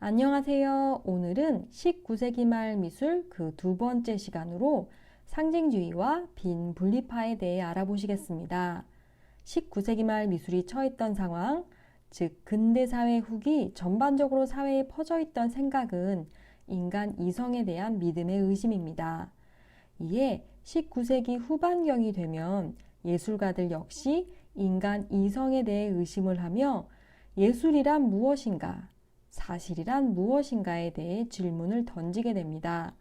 안녕하세요. 오늘은 19세기 말 미술 그 두 번째 시간으로 상징주의와 빈 분리파에 대해 알아보시겠습니다. 19세기 말 미술이 처했던 상황, 즉 근대사회 후기 전반적으로 사회에 퍼져 있던 생각은 인간 이성에 대한 믿음의 의심입니다. 이에 19세기 후반경이 되면 예술가들 역시 인간 이성에 대해 의심을 하며 예술이란 무엇인가, 사실이란 무엇인가에 대해 질문을 던지게 됩니다.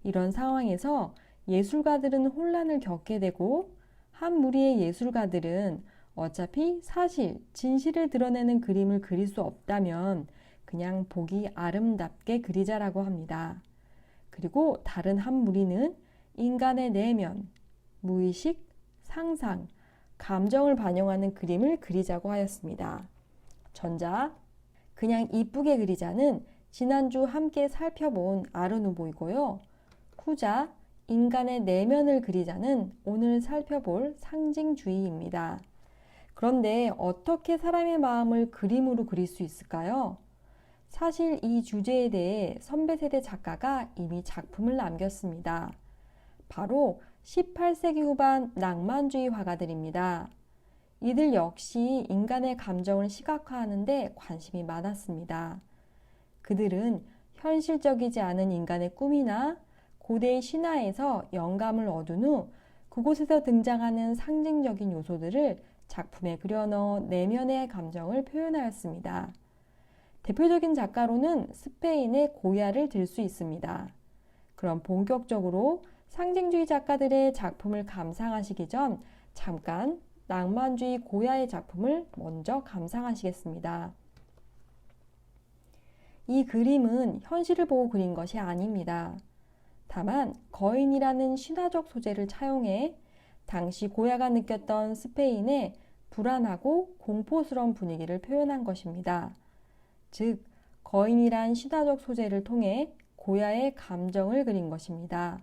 이런 상황에서 예술가들은 혼란을 겪게 되고 한 무리의 예술가들은 어차피 사실, 진실을 드러내는 그림을 그릴 수 없다면 그냥 보기 아름답게 그리자라고 합니다. 그리고 다른 한 무리는 인간의 내면, 무의식, 상상, 감정을 반영하는 그림을 그리자고 하였습니다. 전자, 그냥 이쁘게 그리자는 지난주 함께 살펴본 아르누보이고요. 후자, 인간의 내면을 그리자는 오늘 살펴볼 상징주의입니다. 그런데 어떻게 사람의 마음을 그림으로 그릴 수 있을까요? 사실 이 주제에 대해 선배 세대 작가가 이미 작품을 남겼습니다. 바로 18세기 후반 낭만주의 화가들입니다. 이들 역시 인간의 감정을 시각화하는 데 관심이 많았습니다. 그들은 현실적이지 않은 인간의 꿈이나 고대의 신화에서 영감을 얻은 후 그곳에서 등장하는 상징적인 요소들을 작품에 그려넣어 내면의 감정을 표현하였습니다. 대표적인 작가로는 스페인의 고야를 들 수 있습니다. 그럼 본격적으로 상징주의 작가들의 작품을 감상하시기 전 잠깐 낭만주의 고야의 작품을 먼저 감상하시겠습니다. 이 그림은 현실을 보고 그린 것이 아닙니다. 다만 거인이라는 신화적 소재를 차용해 당시 고야가 느꼈던 스페인의 불안하고 공포스러운 분위기를 표현한 것입니다. 즉, 거인이란 신화적 소재를 통해 고야의 감정을 그린 것입니다.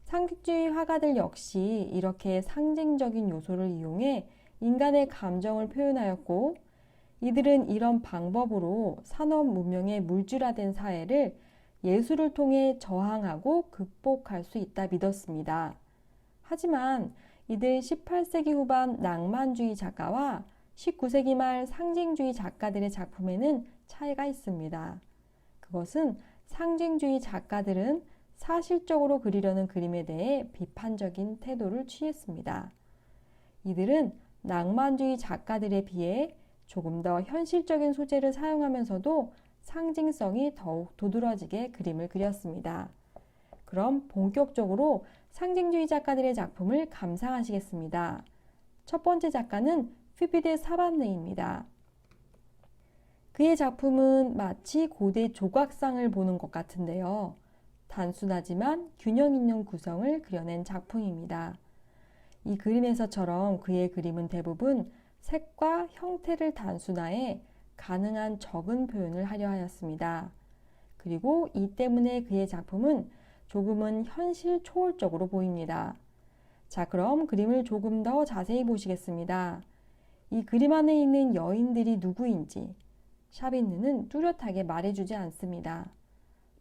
상징주의 화가들 역시 이렇게 상징적인 요소를 이용해 인간의 감정을 표현하였고, 이들은 이런 방법으로 산업 문명의 물질화된 사회를 예술을 통해 저항하고 극복할 수 있다 믿었습니다. 하지만 이들 18세기 후반 낭만주의 작가와 19세기 말 상징주의 작가들의 작품에는 차이가 있습니다. 그것은 상징주의 작가들은 사실적으로 그리려는 그림에 대해 비판적인 태도를 취했습니다. 이들은 낭만주의 작가들에 비해 조금 더 현실적인 소재를 사용하면서도 상징성이 더욱 도드라지게 그림을 그렸습니다. 그럼 본격적으로 상징주의 작가들의 작품을 감상하시겠습니다. 첫 번째 작가는 휘비드 사반네입니다. 그의 작품은 마치 고대 조각상을 보는 것 같은데요. 단순하지만 균형 있는 구성을 그려낸 작품입니다. 이 그림에서처럼 그의 그림은 대부분 색과 형태를 단순화해 가능한 적은 표현을 하려 하였습니다. 그리고 이 때문에 그의 작품은 조금은 현실 초월적으로 보입니다. 자, 그럼 그림을 조금 더 자세히 보시겠습니다. 이 그림 안에 있는 여인들이 누구인지 샤빈느는 뚜렷하게 말해주지 않습니다.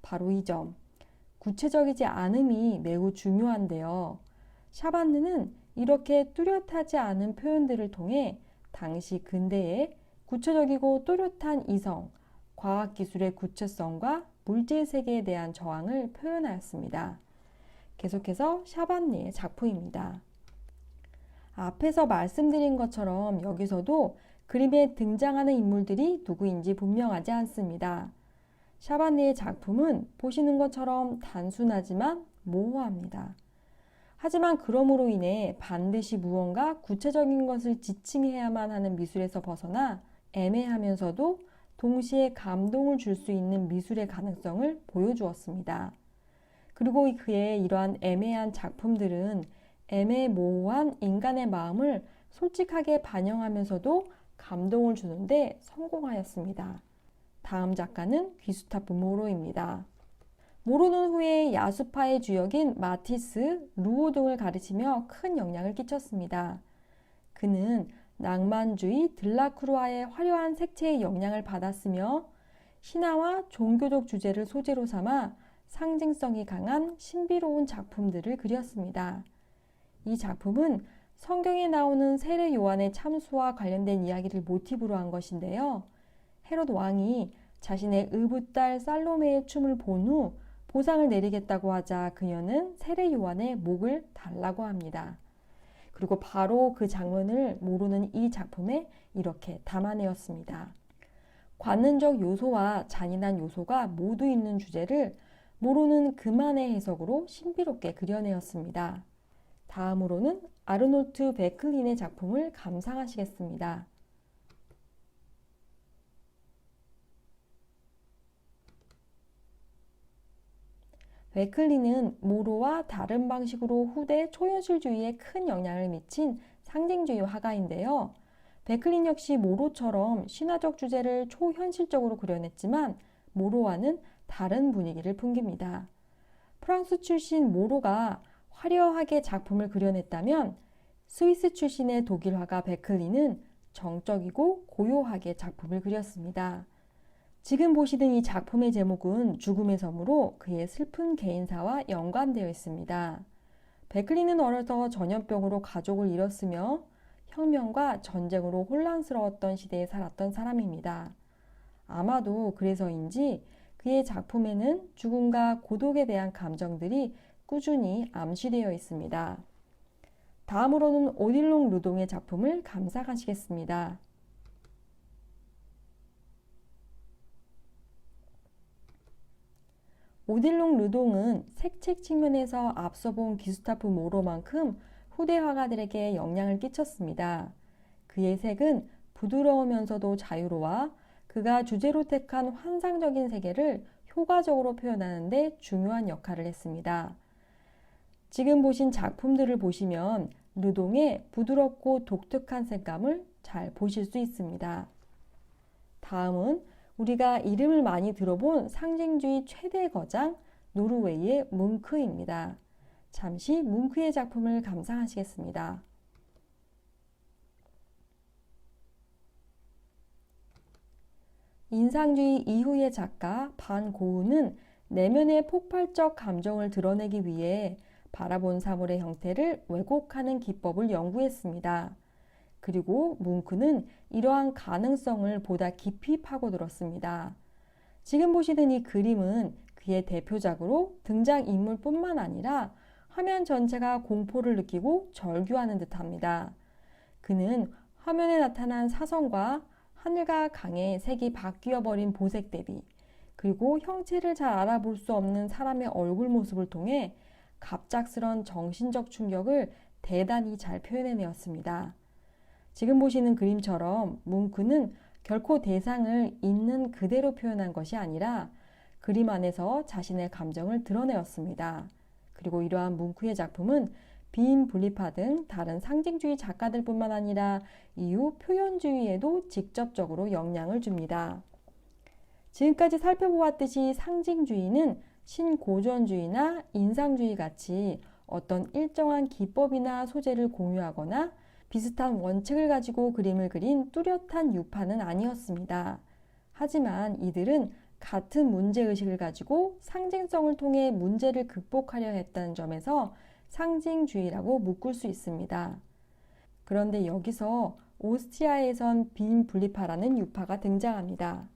바로 이 점, 구체적이지 않음이 매우 중요한데요. 샤반느는 이렇게 뚜렷하지 않은 표현들을 통해 당시 근대의 구체적이고 또렷한 이성, 과학기술의 구체성과 물질 세계에 대한 저항을 표현하였습니다. 계속해서 샤반느의 작품입니다. 앞에서 말씀드린 것처럼 여기서도 그림에 등장하는 인물들이 누구인지 분명하지 않습니다. 샤반느의 작품은 보시는 것처럼 단순하지만 모호합니다. 하지만 그러므로 인해 반드시 무언가 구체적인 것을 지칭해야만 하는 미술에서 벗어나 애매하면서도 동시에 감동을 줄 수 있는 미술의 가능성을 보여주었습니다. 그리고 그의 이러한 애매한 작품들은 애매모호한 인간의 마음을 솔직하게 반영하면서도 감동을 주는데 성공하였습니다. 다음 작가는 귀스타프 모로입니다. 모로는 후에 야수파의 주역인 마티스, 루오 등을 가르치며 큰 영향을 끼쳤습니다. 그는 낭만주의 들라크루아의 화려한 색채의 영향을 받았으며 신화와 종교적 주제를 소재로 삼아 상징성이 강한 신비로운 작품들을 그렸습니다. 이 작품은 성경에 나오는 세례 요한의 참수와 관련된 이야기를 모티브로 한 것인데요. 헤롯 왕이 자신의 의붓딸 살로메의 춤을 본 후 보상을 내리겠다고 하자 그녀는 세례 요한의 목을 달라고 합니다. 그리고 바로 그 장면을 모르는 이 작품에 이렇게 담아내었습니다. 관능적 요소와 잔인한 요소가 모두 있는 주제를 모르는 그만의 해석으로 신비롭게 그려내었습니다. 다음으로는 아르노트 베클린의 작품을 감상하시겠습니다. 베클린은 모로와 다른 방식으로 후대 초현실주의에 큰 영향을 미친 상징주의 화가인데요. 베클린 역시 모로처럼 신화적 주제를 초현실적으로 그려냈지만 모로와는 다른 분위기를 풍깁니다. 프랑스 출신 모로가 화려하게 작품을 그려냈다면 스위스 출신의 독일 화가 베클린은 정적이고 고요하게 작품을 그렸습니다. 지금 보시는 이 작품의 제목은 죽음의 섬으로 그의 슬픈 개인사와 연관되어 있습니다. 베클린은 어려서 전염병으로 가족을 잃었으며 혁명과 전쟁으로 혼란스러웠던 시대에 살았던 사람입니다. 아마도 그래서인지 그의 작품에는 죽음과 고독에 대한 감정들이 꾸준히 암시되어 있습니다. 다음으로는 오딜롱 르동의 작품을 감상하시겠습니다. 오딜롱 르동은 색책 측면에서 앞서 본 기스타프 모로만큼 후대 화가들에게 영향을 끼쳤습니다. 그의 색은 부드러우면서도 자유로워 그가 주제로 택한 환상적인 세계를 효과적으로 표현하는 데 중요한 역할을 했습니다. 지금 보신 작품들을 보시면 르동의 부드럽고 독특한 색감을 잘 보실 수 있습니다. 다음은 우리가 이름을 많이 들어본 상징주의 최대 거장 노르웨이의 뭉크입니다. 잠시 뭉크의 작품을 감상하시겠습니다. 인상주의 이후의 작가 반 고흐는 내면의 폭발적 감정을 드러내기 위해 바라본 사물의 형태를 왜곡하는 기법을 연구했습니다. 그리고 뭉크는 이러한 가능성을 보다 깊이 파고들었습니다. 지금 보시는 이 그림은 그의 대표작으로 등장인물뿐만 아니라 화면 전체가 공포를 느끼고 절규하는 듯합니다. 그는 화면에 나타난 사선과 하늘과 강의 색이 바뀌어버린 보색 대비, 그리고 형체를 잘 알아볼 수 없는 사람의 얼굴 모습을 통해 갑작스런 정신적 충격을 대단히 잘 표현해내었습니다. 지금 보시는 그림처럼 뭉크는 결코 대상을 있는 그대로 표현한 것이 아니라 그림 안에서 자신의 감정을 드러내었습니다. 그리고 이러한 뭉크의 작품은 빈 분리파 등 다른 상징주의 작가들뿐만 아니라 이후 표현주의에도 직접적으로 영향을 줍니다. 지금까지 살펴보았듯이 상징주의는 신고전주의나 인상주의 같이 어떤 일정한 기법이나 소재를 공유하거나 비슷한 원칙을 가지고 그림을 그린 뚜렷한 유파는 아니었습니다. 하지만 이들은 같은 문제의식을 가지고 상징성을 통해 문제를 극복하려 했다는 점에서 상징주의라고 묶을 수 있습니다. 그런데 여기서 오스트리아에선 빈 분리파라는 유파가 등장합니다.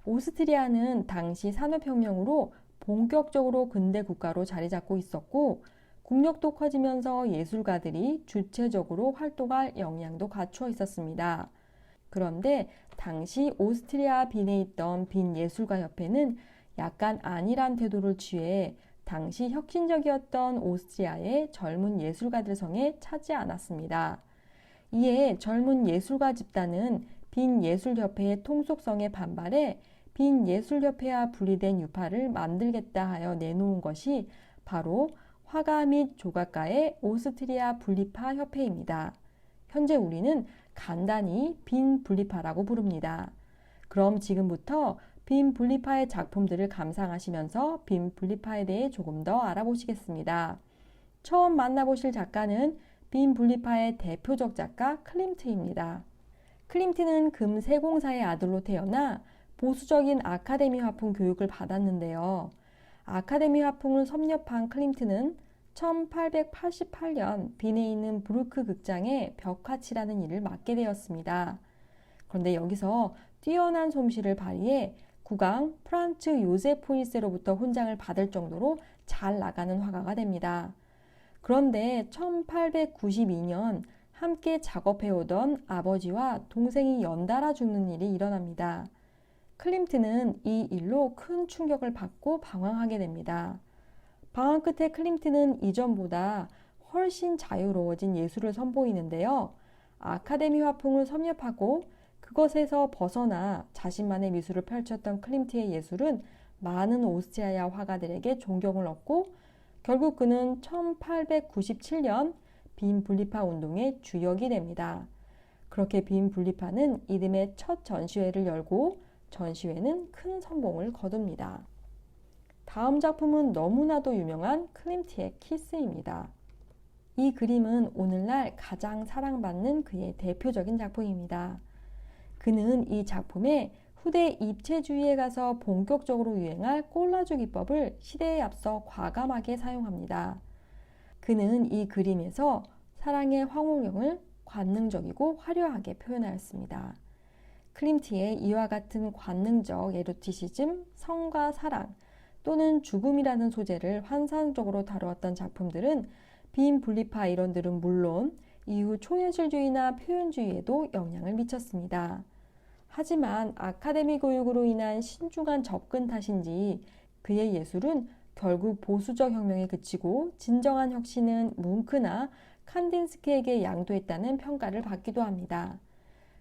오스트리아는 당시 산업혁명으로 본격적으로 근대 국가로 자리 잡고 있었고 국력도 커지면서 예술가들이 주체적으로 활동할 역량도 갖추어 있었습니다. 그런데 당시 오스트리아 빈에 있던 빈 예술가 협회는 약간 안일한 태도를 취해 당시 혁신적이었던 오스트리아의 젊은 예술가들 성에 차지 않았습니다. 이에 젊은 예술가 집단은 빈 예술협회의 통속성에 반발해 빈 예술협회와 분리된 유파를 만들겠다 하여 내놓은 것이 바로 화가 및 조각가의 오스트리아 분리파 협회입니다. 현재 우리는 간단히 빈 분리파라고 부릅니다. 그럼 지금부터 빈 분리파의 작품들을 감상하시면서 빈 분리파에 대해 조금 더 알아보시겠습니다. 처음 만나보실 작가는 빈 분리파의 대표적 작가 클림트입니다. 클림트는 금 세공사의 아들로 태어나 보수적인 아카데미 화풍 교육을 받았는데요. 아카데미 화풍을 섭렵한 클림트는 1888년 빈에 있는 브루크 극장의 벽화칠하는 일을 맡게 되었습니다. 그런데 여기서 뛰어난 솜씨를 발휘해 국왕 프란츠 요세프 1세로부터 훈장을 받을 정도로 잘 나가는 화가가 됩니다. 그런데 1892년 함께 작업해오던 아버지와 동생이 연달아 죽는 일이 일어납니다. 클림트는 이 일로 큰 충격을 받고 방황하게 됩니다. 방황 끝에 클림트는 이전보다 훨씬 자유로워진 예술을 선보이는데요. 아카데미 화풍을 섭렵하고 그것에서 벗어나 자신만의 미술을 펼쳤던 클림트의 예술은 많은 오스트리아 화가들에게 존경을 얻고 결국 그는 1897년 빈 분리파 운동의 주역이 됩니다. 그렇게 빈 분리파는 이듬해 첫 전시회를 열고 전시회는 큰 성공을 거둡니다. 다음 작품은 너무나도 유명한 클림트의 키스입니다. 이 그림은 오늘날 가장 사랑받는 그의 대표적인 작품입니다. 그는 이 작품에 후대 입체주의에 가서 본격적으로 유행할 꼴라주 기법을 시대에 앞서 과감하게 사용합니다. 그는 이 그림에서 사랑의 황홀경을 관능적이고 화려하게 표현하였습니다. 클림트의 이와 같은 관능적 에로티시즘, 성과 사랑 또는 죽음이라는 소재를 환상적으로 다루었던 작품들은 빈 분리파 이론들은 물론 이후 초현실주의나 표현주의에도 영향을 미쳤습니다. 하지만 아카데미 교육으로 인한 신중한 접근 탓인지 그의 예술은 결국 보수적 혁명에 그치고 진정한 혁신은 뭉크나 칸딘스키에게 양도했다는 평가를 받기도 합니다.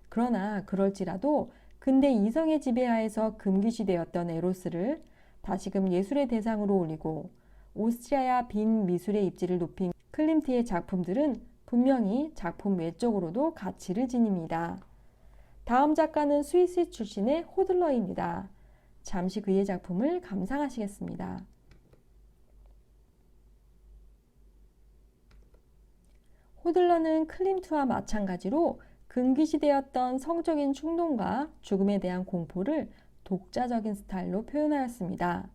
그러나 그럴지라도 근대 이성의 지배하에서 금기시되었던 에로스를 다시금 예술의 대상으로 올리고 오스트리아 빈 미술의 입지를 높인 클림트의 작품들은 분명히 작품 외적으로도 가치를 지닙니다. 다음 작가는 스위스 출신의 호들러입니다. 잠시 그의 작품을 감상하시겠습니다. 호들러는 클림트와 마찬가지로 금기시되었던 성적인 충동과 죽음에 대한 공포를 독자적인 스타일로 표현하였습니다.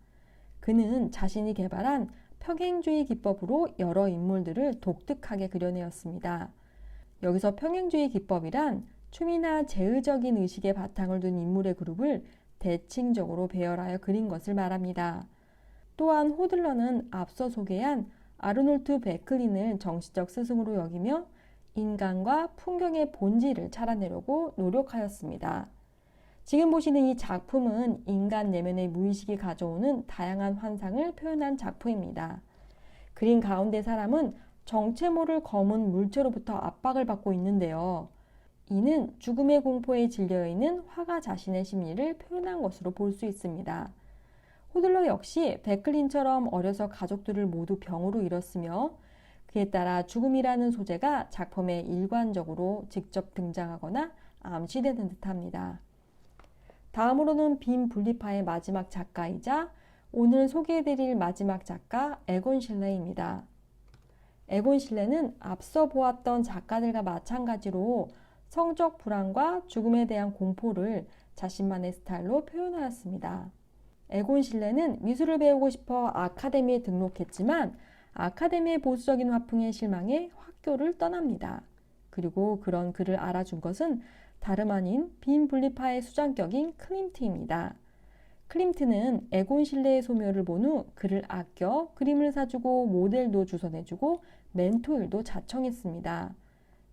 그는 자신이 개발한 평행주의 기법으로 여러 인물들을 독특하게 그려내었습니다. 여기서 평행주의 기법이란 춤이나 제의적인 의식에 바탕을 둔 인물의 그룹을 대칭적으로 배열하여 그린 것을 말합니다. 또한 호들러는 앞서 소개한 아르놀트 베클린을 정치적 스승으로 여기며 인간과 풍경의 본질을 찾아내려고 노력하였습니다. 지금 보시는 이 작품은 인간 내면의 무의식이 가져오는 다양한 환상을 표현한 작품입니다. 그림 가운데 사람은 정체 모를 검은 물체로부터 압박을 받고 있는데요. 이는 죽음의 공포에 질려 있는 화가 자신의 심리를 표현한 것으로 볼 수 있습니다. 호들러 역시 베클린처럼 어려서 가족들을 모두 병으로 잃었으며 그에 따라 죽음이라는 소재가 작품에 일관적으로 직접 등장하거나 암시되는 듯합니다. 다음으로는 빈 분리파의 마지막 작가이자 오늘 소개해드릴 마지막 작가 에곤 실레입니다. 에곤 실레는 앞서 보았던 작가들과 마찬가지로 성적 불안과 죽음에 대한 공포를 자신만의 스타일로 표현하였습니다. 에곤 실레는 미술을 배우고 싶어 아카데미에 등록했지만 아카데미의 보수적인 화풍에 실망해 학교를 떠납니다. 그리고 그런 그를 알아준 것은 다름 아닌 빈 분리파의 수장격인 클림트입니다. 클림트는 에곤 실레의 소묘를 본 후 그를 아껴 그림을 사주고 모델도 주선해주고 멘토일도 자청했습니다.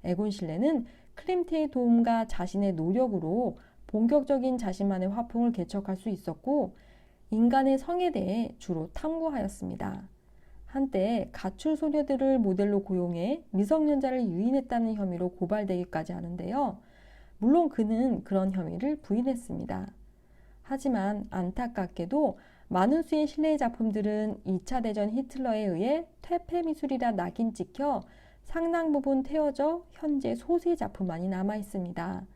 에곤 실레는 클림트의 도움과 자신의 노력으로 본격적인 자신만의 화풍을 개척할 수 있었고 인간의 성에 대해 주로 탐구하였습니다. 한때 가출 소녀들을 모델로 고용해 미성년자를 유인했다는 혐의로 고발되기까지 하는데요. 물론 그는 그런 혐의를 부인했습니다. 하지만 안타깝게도 많은 수의 실내의 작품들은 2차 대전 히틀러에 의해 퇴폐 미술이라 낙인 찍혀 상당 부분 태워져 현재 소수의 작품만이 남아 있습니다.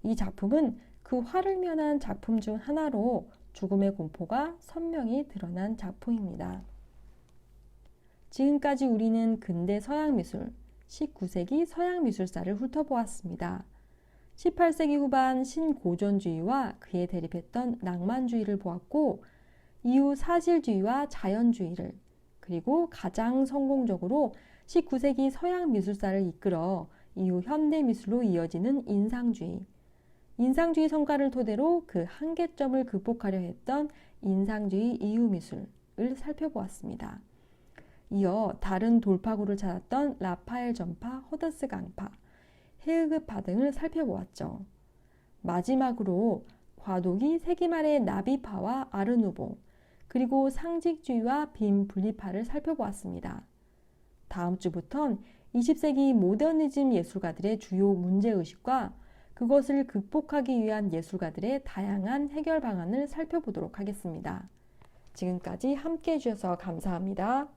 이 작품은 그 화를 면한 작품 중 하나로 죽음의 공포가 선명히 드러난 작품입니다. 지금까지 우리는 근대 서양 미술, 19세기 서양 미술사를 훑어보았습니다. 18세기 후반 신고전주의와 그에 대립했던 낭만주의를 보았고, 이후 사실주의와 자연주의를, 그리고 가장 성공적으로 19세기 서양 미술사를 이끌어 이후 현대미술로 이어지는 인상주의, 인상주의 성과를 토대로 그 한계점을 극복하려 했던 인상주의 이후 미술을 살펴보았습니다. 이어 다른 돌파구를 찾았던 라파엘 전파, 호더스 강파, 헤흐파 등을 살펴보았죠. 마지막으로 과도기 세기 말의 나비파와 아르누보, 그리고 상징주의와 빈 분리파를 살펴보았습니다. 다음 주부턴 20세기 모더니즘 예술가들의 주요 문제의식과 그것을 극복하기 위한 예술가들의 다양한 해결 방안을 살펴보도록 하겠습니다. 지금까지 함께 해주셔서 감사합니다.